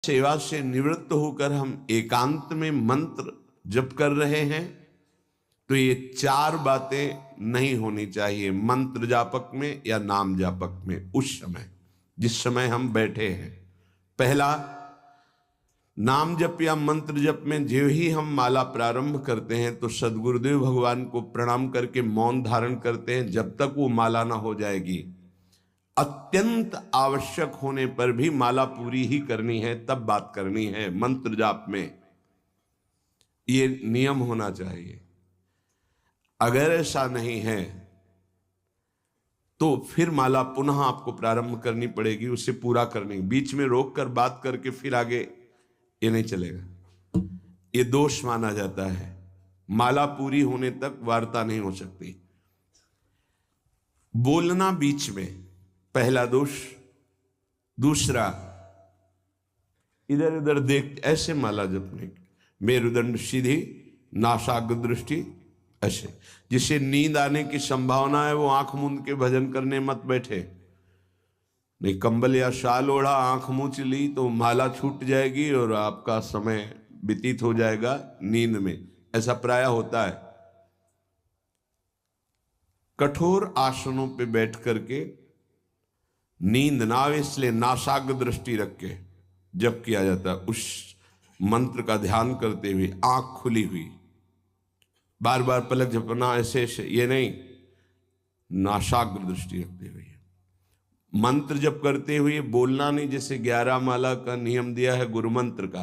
सेवा से निवृत्त होकर हम एकांत में मंत्र जप कर रहे हैं तो ये चार बातें नहीं होनी चाहिए मंत्र जापक में या नाम जापक में। उस समय जिस समय हम बैठे हैं, पहला, नाम जप या मंत्र जप में जो ही हम माला प्रारंभ करते हैं तो सदगुरुदेव भगवान को प्रणाम करके मौन धारण करते हैं जब तक वो माला ना हो जाएगी। अत्यंत आवश्यक होने पर भी माला पूरी ही करनी है, तब बात करनी है। मंत्र जाप में ये नियम होना चाहिए। अगर ऐसा नहीं है तो फिर माला पुनः आपको प्रारंभ करनी पड़ेगी, उसे पूरा करने। बीच में रोक कर बात करके फिर आगे ये नहीं चलेगा, ये दोष माना जाता है। माला पूरी होने तक वार्ता नहीं हो सकती। बोलना बीच में, पहला दोष। दूसरा, इधर उधर देख ऐसे माला जपने की, मेरुदंड सीधी, नासाग्र दृष्टि ऐसे। जिसे नींद आने की संभावना है वो आंख मूंद के भजन करने मत बैठे। नहीं, कंबल या शाल ओढ़ा, आंख मूंछ ली तो माला छूट जाएगी और आपका समय व्यतीत हो जाएगा नींद में। ऐसा प्राय होता है। कठोर आसनों पे बैठ करके नींद ना आवे इसलिए नासाग्र दृष्टि रख के जप किया जाता है। उस मंत्र का ध्यान करते हुए आंख खुली हुई, बार बार पलक झपकना ऐसे ऐसे ये नहीं, नासाग्र दृष्टि रखते हुए मंत्र जप करते हुए बोलना नहीं। जैसे 11 माला का नियम दिया है गुरु मंत्र का,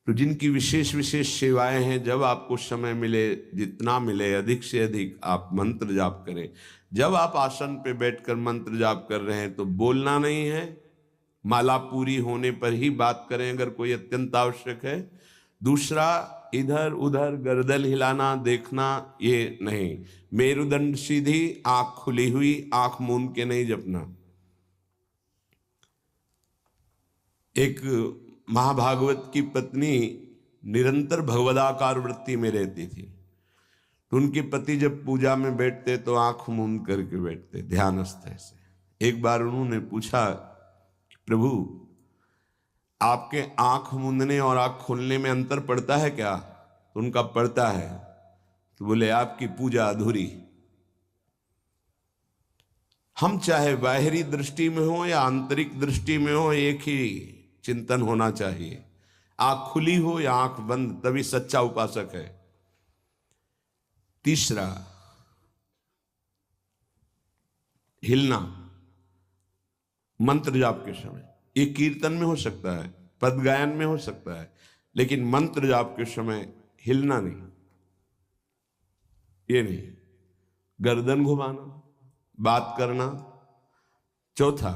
तो जिनकी विशेष विशेष सेवाएं हैं, जब आपको समय मिले, जितना मिले अधिक से अधिक आप मंत्र जाप करें। जब आप आसन पे बैठकर मंत्र जाप कर रहे हैं तो बोलना नहीं है, माला पूरी होने पर ही बात करें अगर कोई अत्यंत आवश्यक है। दूसरा, इधर उधर गर्दन हिलाना, देखना ये नहीं। मेरुदंड सीधी, आंख खुली हुई, आंख मूंद के नहीं जपना। एक महाभागवत की पत्नी निरंतर भगवदाकार वृत्ति में रहती थी, तो उनके पति जब पूजा में बैठते तो आंख मूंद करके बैठते ध्यानस्थ से। एक बार उन्होंने पूछा, प्रभु आपके आंख मूंदने और आंख खोलने में अंतर पड़ता है क्या? तो उनका पड़ता है। तो बोले आपकी पूजा अधूरी। हम चाहे बाहरी दृष्टि में हो या आंतरिक दृष्टि में हो, एक ही चिंतन होना चाहिए। आंख खुली हो या आंख बंद, तभी सच्चा उपासक है। तीसरा, हिलना मंत्र जाप के समय। ये कीर्तन में हो सकता है, पद गायन में हो सकता है, लेकिन मंत्र जाप के समय हिलना नहीं, ये नहीं। गर्दन घुमाना, बात करना। चौथा,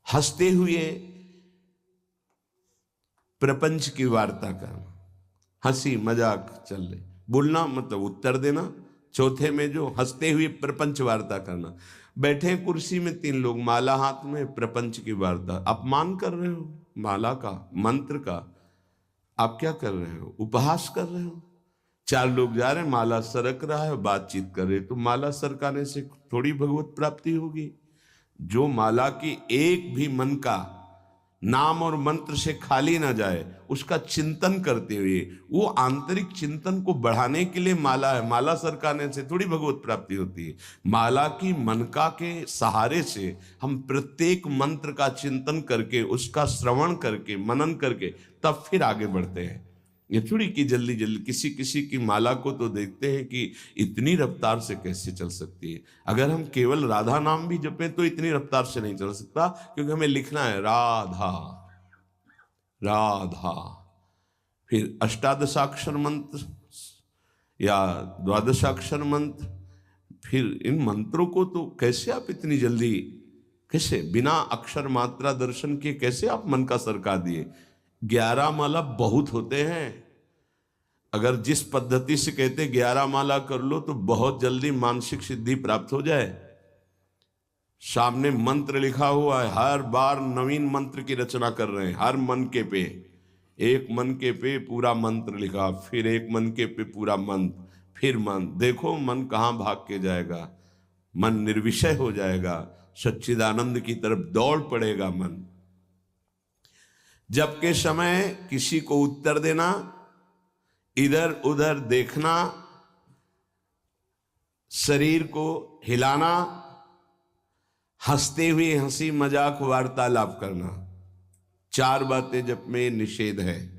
हंसते हुए प्रपंच की वार्ता करना, हंसी मजाक चल रही, बोलना मतलब उत्तर देना। चौथे में जो हंसते हुए प्रपंच वार्ता करना। बैठे कुर्सी में 3 लोग, माला हाथ में, प्रपंच की वार्ता। अपमान कर रहे हो माला का, मंत्र का। आप क्या कर रहे हो? उपहास कर रहे हो। 4 लोग जा रहे हैं, माला सरक रहा है, बातचीत कर रहे, तो माला सरकाने से थोड़ी भगवत प्राप्ति होगी। जो माला की एक भी मन का नाम और मंत्र से खाली ना जाए, उसका चिंतन करते हुए, वो आंतरिक चिंतन को बढ़ाने के लिए माला है। माला सरकाने से थोड़ी भगवत प्राप्ति होती है। माला की मनका के सहारे से हम प्रत्येक मंत्र का चिंतन करके, उसका श्रवण करके, मनन करके तब फिर आगे बढ़ते हैं। ये थोड़ी कि जल्दी जल्दी। किसी किसी की माला को तो देखते हैं कि इतनी रफ्तार से कैसे चल सकती है। अगर हम केवल राधा नाम भी जपें तो इतनी रफ्तार से नहीं चल सकता, क्योंकि हमें लिखना है राधा राधा। फिर अष्टादशाक्षर मंत्र या द्वादशाक्षर मंत्र, फिर इन मंत्रों को तो कैसे आप इतनी जल्दी, कैसे बिना अक्षर मात्रा दर्शन किए कैसे आप मन का सरका दिए? 11 माला बहुत होते हैं। अगर जिस पद्धति से कहते 11 माला कर लो तो बहुत जल्दी मानसिक सिद्धि प्राप्त हो जाए। सामने मंत्र लिखा हुआ है, हर बार नवीन मंत्र की रचना कर रहे हैं। हर मन के पे, एक मन के पे पूरा मंत्र लिखा, फिर एक मन के पे पूरा मंत्र, फिर मन। देखो मन कहाँ भाग के जाएगा, मन निर्विषय हो जाएगा। सच्चिदानंद की तरफ दौड़ पड़ेगा मन। जब के समय किसी को उत्तर देना, इधर उधर देखना, शरीर को हिलाना, हंसते हुए हंसी मजाक वार्तालाप करना, 4 बातें जब में निषेध है।